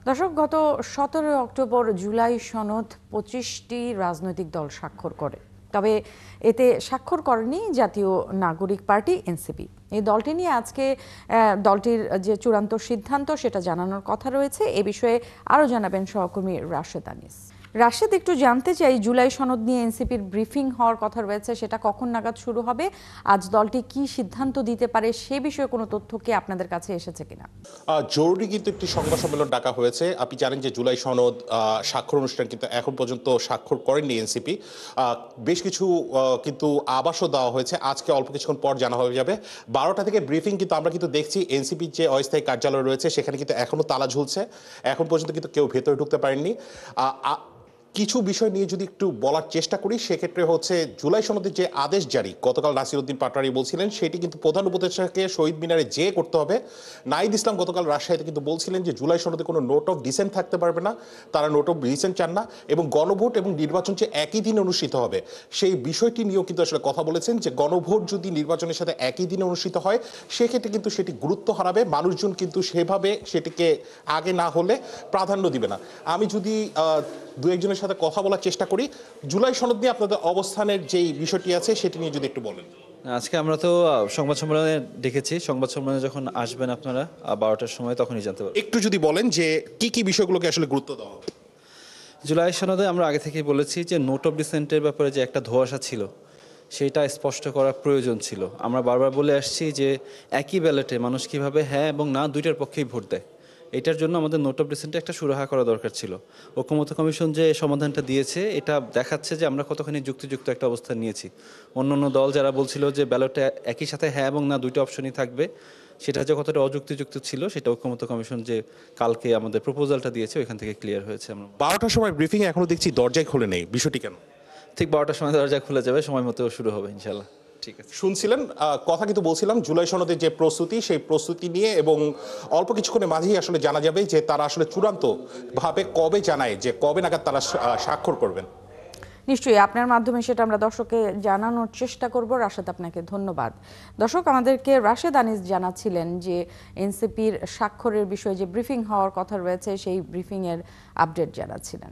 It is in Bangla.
দর্শক, গত 17 অক্টোবর জুলাই সনদ 25টি রাজনৈতিক দল স্বাক্ষর করে। তবে এতে স্বাক্ষর করেনি জাতীয় নাগরিক পার্টি এনসিপি। এই দলটি নিয়ে আজকে দলটির যে চূড়ান্ত সিদ্ধান্ত সেটা জানানোর কথা রয়েছে। এ বিষয়ে আরও জানাবেন সহকর্মী রাশেদ আনিস। রাশেদ, একটু জানতে চাই, জুলাই সনদ নিয়ে এনসিপির ব্রিফিং হওয়ার কথা রয়েছে, সেটা কখন নাগাদ শুরু হবে? আজ দলটি কি সিদ্ধান্ত দিতে পারে সে বিষয়ে কোনো তথ্য কি আপনাদের কাছে এসেছে কিনা? জরুরি কিন্তু একটি সংবাদ সম্মেলন ডাকা হয়েছে। আপনি জানেন যে জুলাই সনদ স্বাক্ষর অনুষ্ঠান কিন্তু এখন পর্যন্ত স্বাক্ষর করেননি এনসিপি। বেশ কিছু কিন্তু আবাসও দেওয়া হয়েছে। আজকে অল্প কিছুক্ষণ পর জানা হয়ে যাবে। 12টা থেকে ব্রিফিং কিন্তু আমরা কিন্তু দেখছি এনসিপির যে অস্থায়ী কার্যালয় রয়েছে সেখানে কিন্তু এখনো তালা ঝুলছে। এখন পর্যন্ত কিন্তু কেউ ভেতরে ঢুকতে পারেননি। কিছু বিষয় নিয়ে যদি একটু বলার চেষ্টা করি, সেক্ষেত্রে হচ্ছে জুলাই সনদের যে আদেশ জারি গতকাল নাসিরউদ্দিন পাটোয়ারি বলছিলেন সেটি কিন্তু প্রধান উপদেষ্টাকে শহীদ মিনারে যেয়ে করতে হবে। নাহিদ ইসলাম গতকাল রাজশাহীতে কিন্তু বলছিলেন যে জুলাই সনদে কোনো নোট অফ ডিসেন্ট থাকতে পারবে না, তারা নোট অফ ডিসেন্ট চান না, এবং গণভোট এবং নির্বাচন যে একই দিনে অনুষ্ঠিত হবে সেই বিষয়টি নিয়েও কিন্তু আসলে কথা বলেছেন যে গণভোট যদি নির্বাচনের সাথে একই দিনে অনুষ্ঠিত হয় সেক্ষেত্রে কিন্তু সেটি গুরুত্ব হারাবে, মানুষজন কিন্তু সেভাবে সেটিকে আগে না হলে প্রাধান্য দিবে না। আমি যদি দু একজনের সাথে কথা বলার চেষ্টা করি, জুলাই সনদ নিয়ে আপনাদের অবস্থানের যেই বিষয়টি আছে সেটি নিয়ে যদি একটু বলেন। আজকে আমরা তো সংবাদ সম্মেলনে ডেকেছি, সংবাদ সম্মেলনে যখন আসবেন আপনারা 12টার সময় তখনই জানতে পারবেন। একটু যদি বলেন যে কি কি বিষয়গুলোকে আসলে গুরুত্ব দেওয়া হবে। জুলাই সনদে আমরা আগে থেকেই বলেছি যে নোট অফ ডিসেন্টের ব্যাপারে যে একটা ধোঁয়াশা ছিল সেটা স্পষ্ট করার প্রয়োজন ছিল। আমরা বারবার বলে আসছি যে একই ব্যালটে মানুষ কীভাবে হ্যাঁ এবং না দুইটার পক্ষেই ভোট দেয়, এটার জন্য আমাদের নোট অফ ডিসেন্টে একটা সুরাহা করা দরকার ছিল। ঐকমত্য কমিশন যে সমাধানটা দিয়েছে এটা দেখাচ্ছে যে আমরা কতখানি যুক্তিযুক্ত একটা অবস্থান নিয়েছি। অন্য অন্য দল যারা বলছিল যে ব্যালটে একই সাথে হ্যাঁ এবং না দুইটা অপশনই থাকবে, সেটা যে কতটা অযুক্তিযুক্ত ছিল সেটা ঐকমত্য কমিশন যে কালকে আমাদের প্রপোজালটা দিয়েছে ওইখান থেকে ক্লিয়ার হয়েছে। আমরা 12টার সময় ব্রিফিং এখনো দেখছি দরজায় খুলে নেই, বিষয়টি কেন? ঠিক 12টার সময় দরজা খুলে যাবে, সময় মতো শুরু হবে ইনশাল্লাহ। ঠিক আছে, শুনছিলেন কথা কিন্তু বলছিলাম জুলাই সনদের যে প্রস্তুতি সেই প্রস্তুতি নিয়ে, এবং অল্প কিছুক্ষণের মাঝেই আসলে জানা যাবে যে তারা আসলে চূড়ান্ত ভাবে কবে জানায় যে কবে নাগাদ তারা স্বাক্ষর করবেন। নিশ্চয়ই আপনার মাধ্যমে সেটা আমরা দর্শককে জানানোর চেষ্টা করব। রাশেদ, আপনাকে ধন্যবাদ। দর্শক, আমাদেরকে রাশেদ আনিস জানাচ্ছিলেন যে এনসিপির স্বাক্ষরের বিষয়ে যে ব্রিফিং হওয়ার কথা রয়েছে সেই ব্রিফিংয়ের আপডেট জানাচ্ছিলেন।